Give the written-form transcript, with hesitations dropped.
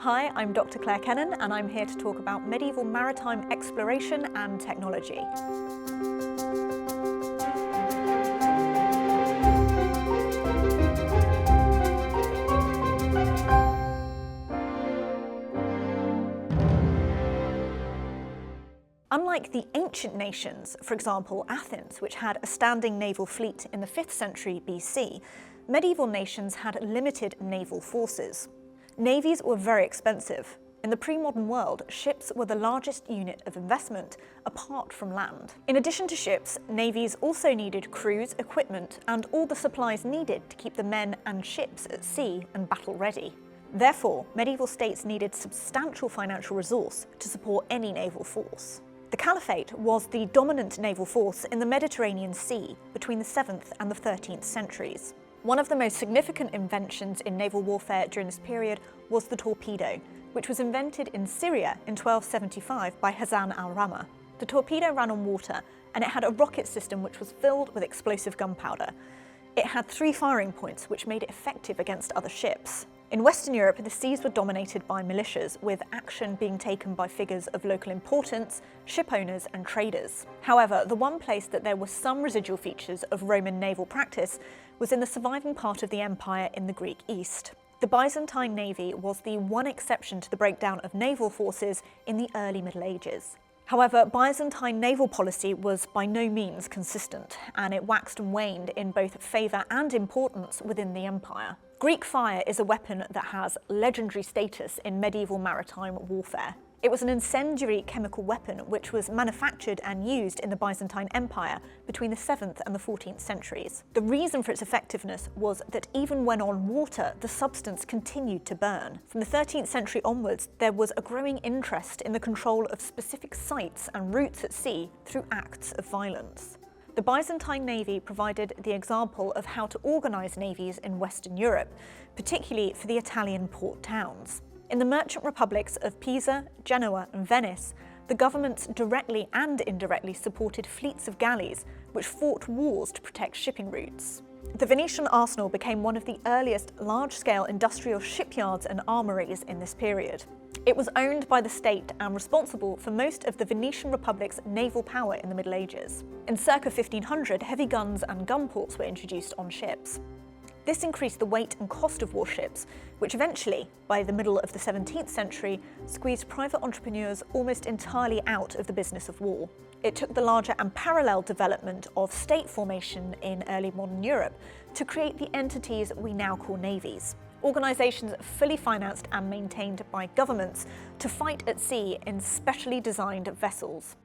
Hi, I'm Dr. Claire Kennan and I'm here to talk about medieval maritime exploration and technology. Unlike the ancient nations, for example Athens, which had a standing naval fleet in the 5th century BC, medieval nations had limited naval forces. Navies were very expensive. In the pre-modern world, ships were the largest unit of investment, apart from land. In addition to ships, navies also needed crews, equipment, and all the supplies needed to keep the men and ships at sea and battle-ready. Therefore, medieval states needed substantial financial resource to support any naval force. The Caliphate was the dominant naval force in the Mediterranean Sea between the 7th and the 13th centuries. One of the most significant inventions in naval warfare during this period was the torpedo, which was invented in Syria in 1275 by Hassan al-Ramah. The torpedo ran on water and it had a rocket system which was filled with explosive gunpowder. It had 3 firing points which made it effective against other ships. In Western Europe, the seas were dominated by militias, with action being taken by figures of local importance, ship owners and traders. However, the one place that there were some residual features of Roman naval practice was in the surviving part of the empire in the Greek East. The Byzantine navy was the one exception to the breakdown of naval forces in the early Middle Ages. However, Byzantine naval policy was by no means consistent, and it waxed and waned in both favour and importance within the empire. Greek fire is a weapon that has legendary status in medieval maritime warfare. It was an incendiary chemical weapon which was manufactured and used in the Byzantine Empire between the 7th and the 14th centuries. The reason for its effectiveness was that even when on water, the substance continued to burn. From the 13th century onwards, there was a growing interest in the control of specific sites and routes at sea through acts of violence. The Byzantine navy provided the example of how to organise navies in Western Europe, particularly for the Italian port towns. In the merchant republics of Pisa, Genoa and Venice, the governments directly and indirectly supported fleets of galleys which fought wars to protect shipping routes. The Venetian arsenal became one of the earliest large-scale industrial shipyards and armories in this period. It was owned by the state and responsible for most of the Venetian Republic's naval power in the Middle Ages. In circa 1500, heavy guns and gun ports were introduced on ships. This increased the weight and cost of warships, which eventually, by the middle of the 17th century, squeezed private entrepreneurs almost entirely out of the business of war. It took the larger and parallel development of state formation in early modern Europe to create the entities we now call navies. Organisations fully financed and maintained by governments to fight at sea in specially designed vessels.